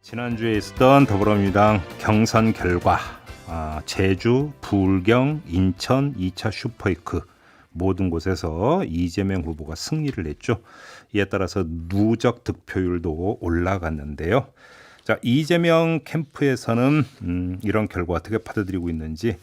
지난주에 있었던 더불어민주당 경선 결과 제주, 부울경, 인천 2차 슈퍼위크 모든 곳에서 이재명 후보가 승리를 냈죠. 이에 따라서 누적 득표율도 올라갔는데요. 자, 이재명 캠프에서는 이런 결과 어떻게 받아들이고 있는지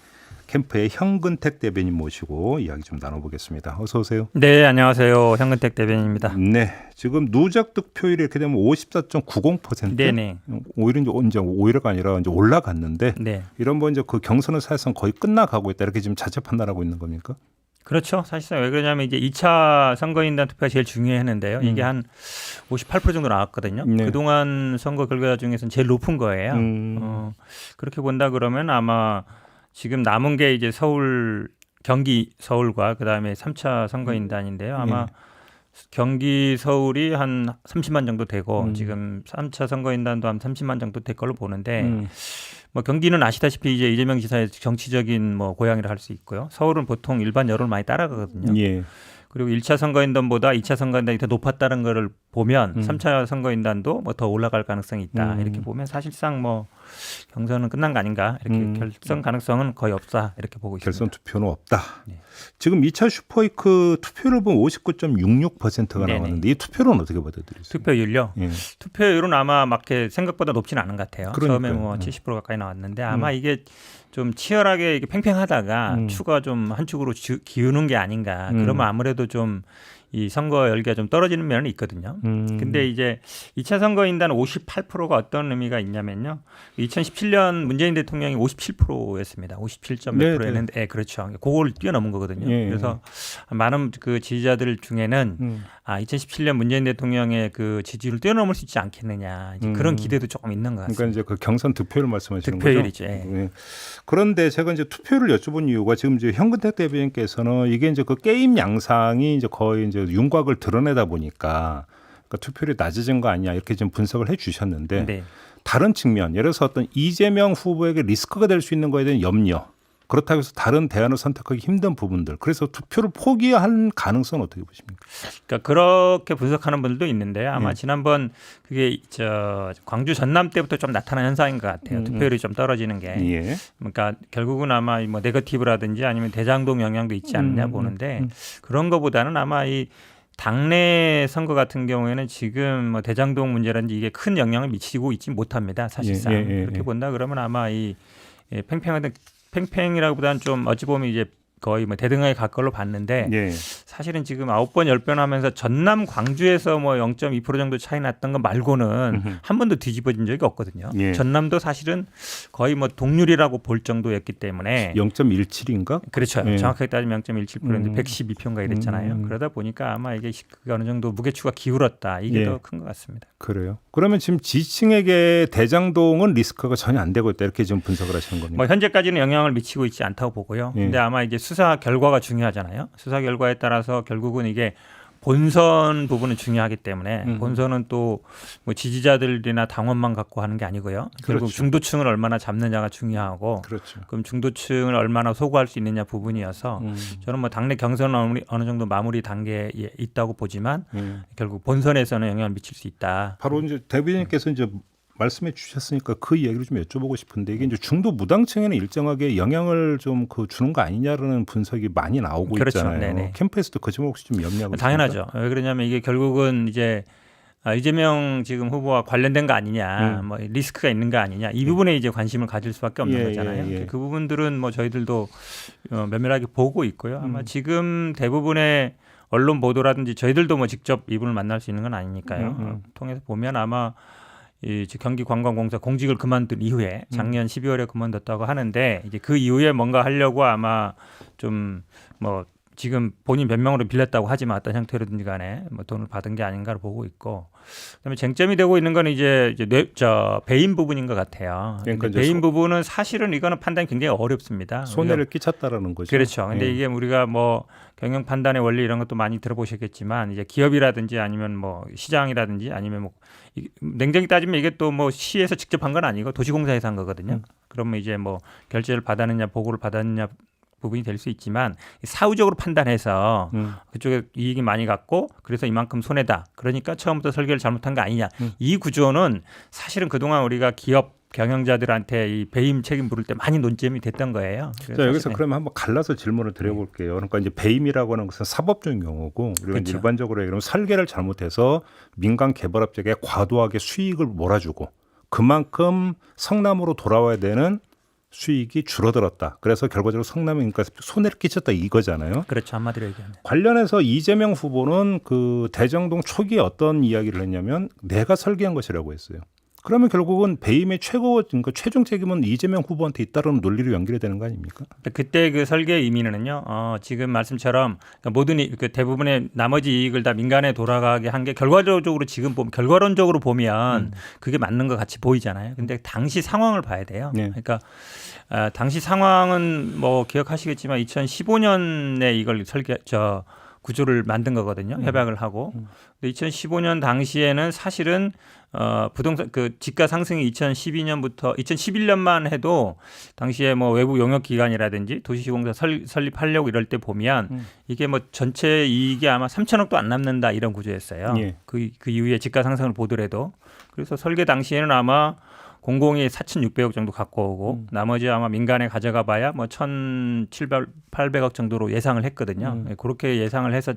캠프의 현근택 대변인 모시고 이야기 좀 나눠보겠습니다. 어서 오세요. 네, 안녕하세요. 현근택 대변인입니다. 네, 지금 누적 득표율이 이렇게 되면 54.90%. 네네. 오히려 이제 오히려가 아니라 이제 올라갔는데 네, 이런 뭐 이제 그 경선은 사실상 거의 끝나가고 있다 이렇게 지금 자체 판단하고 있는 겁니까? 그렇죠. 사실상 왜 그러냐면 이제 2차 선거인단 투표가 제일 중요했는데요. 이게 한 58% 정도 나왔거든요. 네. 그동안 선거 결과 중에서는 제일 높은 거예요. 그렇게 본다 그러면 아마 지금 남은 게 이제 서울, 경기 서울과 그다음에 3차 선거인단인데요. 아마 경기 서울이 한 30만 정도 되고 지금 3차 선거인단도 한 30만 정도 될 걸로 보는데 뭐 경기는 아시다시피 이제 이재명 지사의 정치적인 뭐 고향이라 할 수 있고요. 서울은 보통 일반 여론을 많이 따라가거든요. 예. 그리고 1차 선거인단보다 2차 선거인단이 더 높았다는 거를 보면 3차 선거인단도 뭐 더 올라갈 가능성이 있다. 이렇게 보면 사실상 뭐 경선은 끝난 거 아닌가. 이렇게 결선 가능성은 거의 없다. 이렇게 보고 있습니다. 결선 투표는 없다. 네. 지금 2차 슈퍼위크 투표를 보면 59.66%가 네네. 나왔는데 이 투표는 어떻게 받아들이세요? 투표율요? 예. 투표율은 아마 막 이렇게 생각보다 높지는 않은 것 같아요. 처음에 그러니까요. 뭐 70% 가까이 나왔는데 아마 이게 좀 치열하게 이게 팽팽하다가 추가 좀 한쪽으로 기우는 게 아닌가. 그러면 아무래도 좀 이 선거 열기가 좀 떨어지는 면은 있거든요. 근데 이제 2차 선거인단 58%가 어떤 의미가 있냐면요. 2017년 문재인 대통령이 57%였습니다. 57.몇%였는데, 네, 그렇죠. 그걸 뛰어넘은 거거든요. 예. 그래서 많은 그 지지자들 중에는 2017년 문재인 대통령의 그 지지율을 뛰어넘을 수 있지 않겠느냐. 이제 그런 기대도 조금 있는 것 같습니다. 그러니까 이제 그 경선 득표율 말씀하시는 득표율이죠. 거죠? 예. 예. 그런데 제가 이제 투표를 여쭤본 이유가 지금 이제 현근택 대변인께서는 이게 이제 그 게임 양상이 이제 거의 이제 윤곽을 드러내다 보니까 그러니까 투표율이 낮아진 거 아니냐 이렇게 좀 분석을 해주셨는데 네. 다른 측면, 예를 들어서 어떤 이재명 후보에게 리스크가 될 수 있는 거에 대한 염려, 그렇다고 해서 다른 대안을 선택하기 힘든 부분들, 그래서 투표를 포기한 가능성은 어떻게 보십니까? 그러니까 그렇게 분석하는 분들도 있는데 아마 예. 지난번 그게 광주 전남 때부터 좀 나타난 현상인 것 같아요. 투표율이 좀 떨어지는 게. 예. 그러니까 결국은 아마 뭐 네거티브라든지 아니면 대장동 영향도 있지 않느냐 보는데 그런 거보다는 아마 이 당내 선거 같은 경우에는 지금 뭐 대장동 문제라든지 이게 큰 영향을 미치고 있지 못합니다. 사실상 그렇게 본다 그러면 아마 이 팽팽이라기보다는 좀 어찌 보면 이제 거의 뭐 대등하게 갈 걸로 봤는데 예. 사실은 지금 9번 10번 하면서 전남 광주에서 뭐 0.2% 정도 차이 났던 거 말고는 한 번도 뒤집어진 적이 없거든요. 예. 전남도 사실은 거의 뭐 동률이라고 볼 정도였기 때문에 0.17인가? 그렇죠. 예. 정확하게 따지면 0.17%인데 112표인가 이랬잖아요. 그러다 보니까 아마 이게 어느 정도 무게추가 기울었다. 이게 예. 더 큰 것 같습니다. 그래요. 그러면 지금 지층에게 대장동은 리스크가 전혀 안 되고 있다 이렇게 지금 분석을 하시는 겁니까? 뭐 현재까지는 영향을 미치고 있지 않다고 보고요. 예. 근데 아마 이제 수사 결과가 중요하잖아요. 수사 결과에 따라서 결국은 이게 본선 부분은 중요하기 때문에 본선은 또 뭐 지지자들이나 당원만 갖고 하는 게 아니고요. 결국 그렇죠. 중도층을 얼마나 잡느냐가 중요하고 그렇죠. 그럼 중도층을 얼마나 소구할 수 있느냐 부분이어서 저는 뭐 당내 경선은 어느 정도 마무리 단계에 있다고 보지만 결국 본선에서는 영향을 미칠 수 있다. 바로 이제 대변인께서 이제 말씀해 주셨으니까 그 이야기를 좀 여쭤보고 싶은데 이게 이제 중도 무당층에는 일정하게 영향을 좀 그 주는 거 아니냐라는 분석이 많이 나오고 그렇죠. 있잖아요. 네네. 캠프에서도 그 점을 혹시 좀 염려하고 당연하죠. 왜 그러냐면 이게 결국은 이제 이재명 지금 후보와 관련된 거 아니냐, 뭐 리스크가 있는 거 아니냐 이 부분에 이제 관심을 가질 수밖에 없는 거잖아요. 예. 그 부분들은 뭐 저희들도 면밀하게 보고 있고요. 아마 지금 대부분의 언론 보도라든지 저희들도 뭐 직접 이분을 만날 수 있는 건 아니니까요. 통해서 보면 아마 이 경기관광공사 공직을 그만둔 이후에 작년 12월에 그만뒀다고 하는데 이제 그 이후에 뭔가 하려고 아마 좀 뭐 지금 본인 변명으로 빌렸다고 하지만 어떤 형태로든지 간에 뭐 돈을 받은 게 아닌가를 보고 있고 그다음에 쟁점이 되고 있는 건 이제 배임 부분인 것 같아요. 그러니까 배임 부분은 사실은 이거는 판단이 굉장히 어렵습니다. 손해를 끼쳤다라는 거죠. 그렇죠. 근데 이게 우리가 뭐 경영 판단의 원리 이런 것도 많이 들어보셨겠지만 이제 기업이라든지 아니면 뭐 시장이라든지 아니면 뭐 냉정히 따지면 이게 또 뭐 시에서 직접 한 건 아니고 도시공사에서 한 거거든요. 그러면 이제 뭐 결제를 받았느냐 보고를 받았느냐 부분이 될 수 있지만 사후적으로 판단해서 그쪽에 이익이 많이 갔고 그래서 이만큼 손해다. 그러니까 처음부터 설계를 잘못한 거 아니냐. 이 구조는 사실은 그동안 우리가 기업 경영자들한테 이 배임 책임 물을 때 많이 논점이 됐던 거예요. 자, 여기서 그러면 한번 갈라서 질문을 드려볼게요. 그러니까 이제 배임이라고 하는 것은 사법적인 경우고 우리가 그렇죠. 일반적으로 얘기하면 설계를 잘못해서 민간 개발업체에 과도하게 수익을 몰아주고 그만큼 성남으로 돌아와야 되는 수익이 줄어들었다. 그래서 결과적으로 성남에 그러니까 손해를 끼쳤다 이거잖아요. 그렇죠. 한마디로 얘기하면. 관련해서 이재명 후보는 그 대정동 초기에 어떤 이야기를 했냐면 내가 설계한 것이라고 했어요. 그러면 결국은 배임의 그러니까 최종 책임은 이재명 후보한테 잇따르는 논리로 연결이 되는 거 아닙니까? 그때 그 설계 의미는요. 지금 말씀처럼 모든 그 대부분의 나머지 이익을 다 민간에 돌아가게 한 게 결과적으로 지금 보면 결과론적으로 보면 그게 맞는 것 같이 보이잖아요. 근데 당시 상황을 봐야 돼요. 네. 그러니까 당시 상황은 뭐 기억하시겠지만 2015년에 이걸 구조를 만든 거거든요. 협약을 하고. 근데 2015년 당시에는 사실은 부동산 그 지가 상승이 2012년부터 2011년만 해도 당시에 뭐 외부 용역 기관이라든지 도시시공사 설립하려고 이럴 때 보면 이게 뭐 전체 이익이 아마 3천억도 안 남는다 이런 구조였어요. 예. 그 이후에 지가 상승을 보더라도 그래서 설계 당시에는 아마 공공이 4,600억 정도 갖고 오고 나머지 아마 민간에 가져가 봐야 뭐 1,700, 800억 정도로 예상을 했거든요. 그렇게 예상을 해서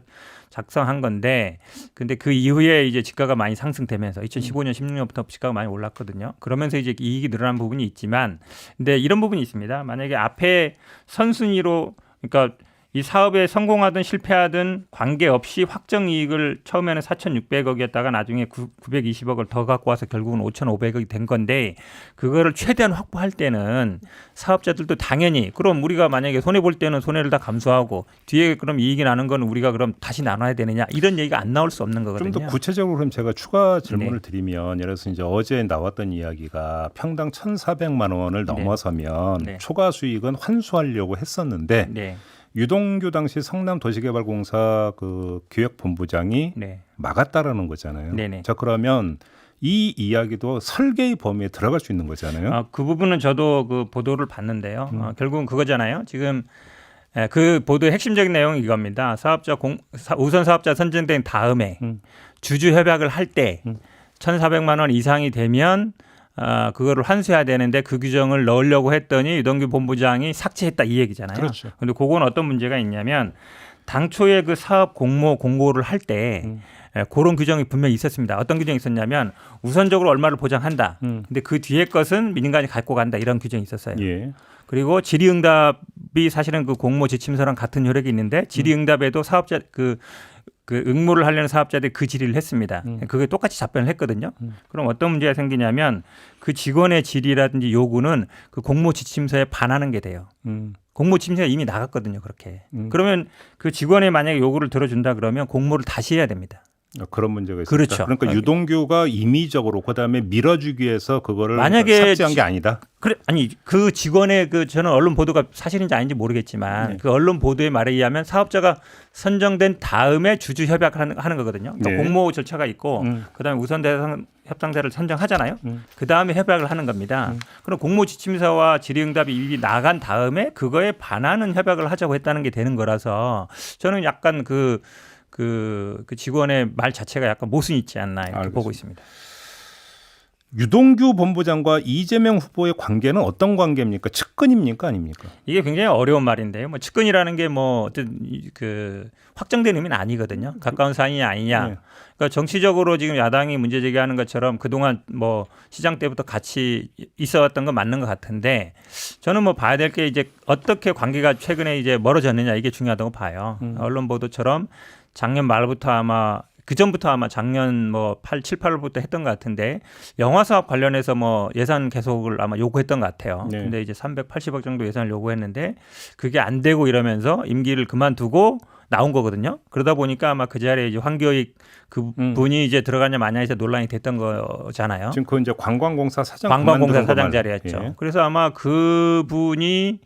작성한 건데 근데 그 이후에 이제 지가가 많이 상승되면서 2015년, 16년부터 지가가 많이 올랐거든요. 그러면서 이제 이익이 늘어난 부분이 있지만 근데 이런 부분이 있습니다. 만약에 앞에 선순위로 그러니까 이 사업에 성공하든 실패하든 관계없이 확정 이익을 처음에는 4,600억이었다가 나중에 920억을 더 갖고 와서 결국은 5,500억이 된 건데 그거를 최대한 확보할 때는 사업자들도 당연히 그럼 우리가 만약에 손해 볼 때는 손해를 다 감수하고 뒤에 그럼 이익이 나는 건 우리가 그럼 다시 나눠야 되느냐 이런 얘기가 안 나올 수 없는 거거든요. 좀 더 구체적으로 그럼 제가 추가 질문을 드리면 예를 들어서 이제 어제 나왔던 이야기가 평당 1,400만 원을 넘어서면 네. 초과 수익은 환수하려고 했었는데 네. 유동규 당시 성남도시개발공사 그 기획본부장이 네. 막았다라는 거잖아요. 네네. 자 그러면 이 이야기도 설계의 범위에 들어갈 수 있는 거잖아요. 그 부분은 저도 그 보도를 봤는데요. 결국은 그거잖아요. 지금 그 보도의 핵심적인 내용이 이겁니다. 우선 사업자 선정된 다음에 주주 협약을 할 때 1,400만 원 이상이 되면 그거를 환수해야 되는데 그 규정을 넣으려고 했더니 유동규 본부장이 삭제했다 이 얘기잖아요. 그렇죠. 근데 그건 어떤 문제가 있냐면 당초에 그 사업 공고를 할 때 그런 규정이 분명히 있었습니다. 어떤 규정이 있었냐면 우선적으로 얼마를 보장한다. 근데 그 뒤에 것은 민간이 갖고 간다 이런 규정이 있었어요. 예. 그리고 질의응답이 사실은 그 공모 지침서랑 같은 효력이 있는데 질의응답에도 사업자 그 응모를 하려는 사업자들이 그 질의를 했습니다. 그게 똑같이 답변을 했거든요. 그럼 어떤 문제가 생기냐면 그 직원의 질의라든지 요구는 그 공모 지침서에 반하는 게 돼요. 공모 지침서가 이미 나갔거든요. 그렇게. 그러면 그 직원의 만약에 요구를 들어준다 그러면 공모를 다시 해야 됩니다. 그런 문제가 있습니다. 그렇죠. 그러니까 유동규가 임의적으로 그다음에 밀어주기 위해서 그거를 만약에 삭제한 게 아니다. 그래 아니 그 직원의 저는 언론 보도가 사실인지 아닌지 모르겠지만 네. 그 언론 보도의 말에 의하면 사업자가 선정된 다음에 주주 협약을 하는 거거든요. 그러니까 네. 공모 절차가 있고 그다음에 우선 대상 협상자를 선정하잖아요. 그 다음에 협약을 하는 겁니다. 그럼 공모 지침서와 질의응답이 이미 나간 다음에 그거에 반하는 협약을 하자고 했다는 게 되는 거라서 저는 약간 그 직원의 말 자체가 약간 모순이 있지 않나 이렇게 알겠습니다. 보고 있습니다. 유동규 본부장과 이재명 후보의 관계는 어떤 관계입니까? 측근입니까, 아닙니까? 이게 굉장히 어려운 말인데요. 뭐 측근이라는 게 뭐 어떤 그 확정된 의미는 아니거든요. 가까운 사이냐 아니냐. 네. 그러니까 정치적으로 지금 야당이 문제 제기하는 것처럼 그동안 뭐 시장 때부터 같이 있어왔던 건 맞는 것 같은데 저는 뭐 봐야 될 게 이제 어떻게 관계가 최근에 이제 멀어졌느냐 이게 중요하다고 봐요. 언론 보도처럼 작년 말부터 아마 그 전부터 아마 작년 뭐 7, 8월부터 했던 것 같은데 영화 사업 관련해서 뭐 예산 계속을 아마 요구했던 것 같아요. 네. 근데 이제 380억 정도 예산을 요구했는데 그게 안 되고 이러면서 임기를 그만두고 나온 거거든요. 그러다 보니까 아마 그 자리에 이제 황교익 그 분이 이제 들어가냐 마냐 해서 논란이 됐던 거잖아요. 지금 그 이제 관광공사 사장 관광공사 그만두는 사장 거 자리였죠. 예. 그래서 아마 그 분이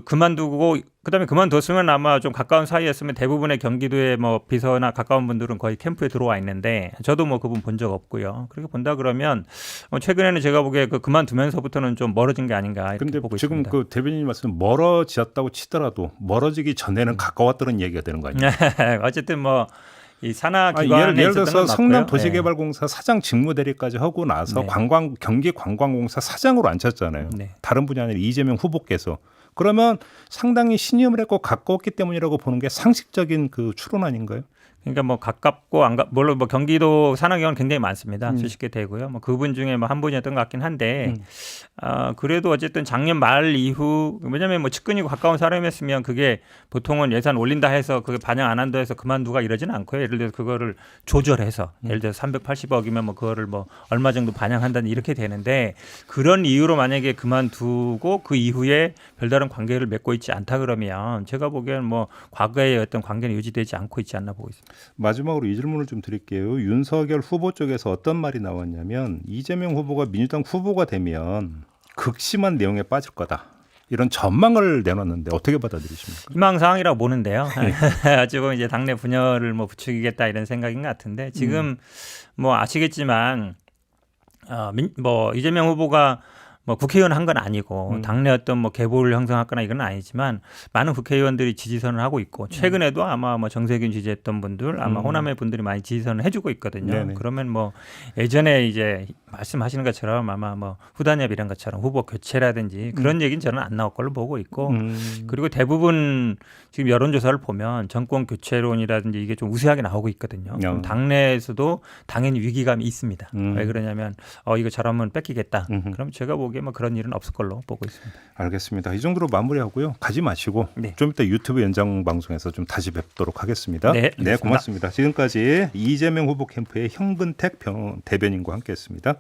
그만두고 그다음에 그만뒀으면 아마 좀 가까운 사이였으면 대부분의 경기도에 뭐 비서나 가까운 분들은 거의 캠프에 들어와 있는데 저도 뭐 그분 본 적 없고요. 그렇게 본다 그러면 최근에는 제가 보기에 그만두면서부터는 좀 멀어진 게 아닌가 이렇게 근데 보고 지금 있습니다. 그 대변인님 말씀 멀어지었다고 치더라도 멀어지기 전에는 가까웠다는 얘기가 되는 거 아니에요? 어쨌든 뭐 이 산하 아니, 기관에 예를 들어서 있었던 건 성남 맞고요. 도시개발공사 사장 직무대리까지 하고 나서 네. 경기관광공사 사장으로 앉혔잖아요. 네. 다른 분이 아니라 이재명 후보께서. 그러면 상당히 신임을 했고 가까웠기 때문이라고 보는 게 상식적인 그 추론 아닌가요? 그러니까 뭐 가깝고 물론 뭐 경기도 산하기관 굉장히 많습니다. 수십 개 되고요. 뭐 그분 중에 뭐 한 분이었던 것 같긴 한데 그래도 어쨌든 작년 말 이후 왜냐하면 뭐 측근이고 가까운 사람이었으면 그게 보통은 예산 올린다 해서 그게 반영 안 한다 해서 그만두가 이러지는 않고요. 예를 들어서 그거를 조절해서 예를 들어서 380억이면 뭐 그거를 뭐 얼마 정도 반영한다는 이렇게 되는데 그런 이유로 만약에 그만두고 그 이후에 별다른 관계를 맺고 있지 않다 그러면 제가 보기에는 뭐 과거의 어떤 관계는 유지되지 않고 있지 않나 보고 있습니다. 마지막으로 이 질문을 좀 드릴게요. 윤석열 후보 쪽에서 어떤 말이 나왔냐면 이재명 후보가 민주당 후보가 되면 극심한 내용에 빠질 거다. 이런 전망을 내놨는데 어떻게 받아들이십니까? 희망사항이라고 보는데요. 어찌 보면 이제 당내 분열을 뭐 부추기겠다 이런 생각인 것 같은데 지금 뭐 아시겠지만 뭐 이재명 후보가 뭐 국회의원 한 건 아니고 당내 어떤 뭐 계보를 형성하거나 이건 아니지만 많은 국회의원들이 지지선을 하고 있고 최근에도 아마 뭐 정세균 지지했던 분들 아마 호남의 분들이 많이 지지선을 해주고 있거든요. 네네. 그러면 뭐 예전에 이제 말씀하시는 것처럼 아마 뭐 후단협 이런 것처럼 후보 교체라든지 그런 얘기는 저는 안 나올 걸로 보고 있고 그리고 대부분 지금 여론조사를 보면 정권 교체론이라든지 이게 좀 우세하게 나오고 있거든요. 그럼 당내에서도 당연히 위기감이 있습니다. 왜 그러냐면 이거 잘하면 뺏기겠다. 그럼 제가 보기에 뭐 그런 일은 없을 걸로 보고 있습니다. 알겠습니다. 이 정도로 마무리하고요. 가지 마시고 네. 좀 이따 유튜브 연장 방송에서 좀 다시 뵙도록 하겠습니다. 네, 알겠습니다. 고맙습니다. 지금까지 이재명 후보 캠프의 형근택 대변인과 함께했습니다.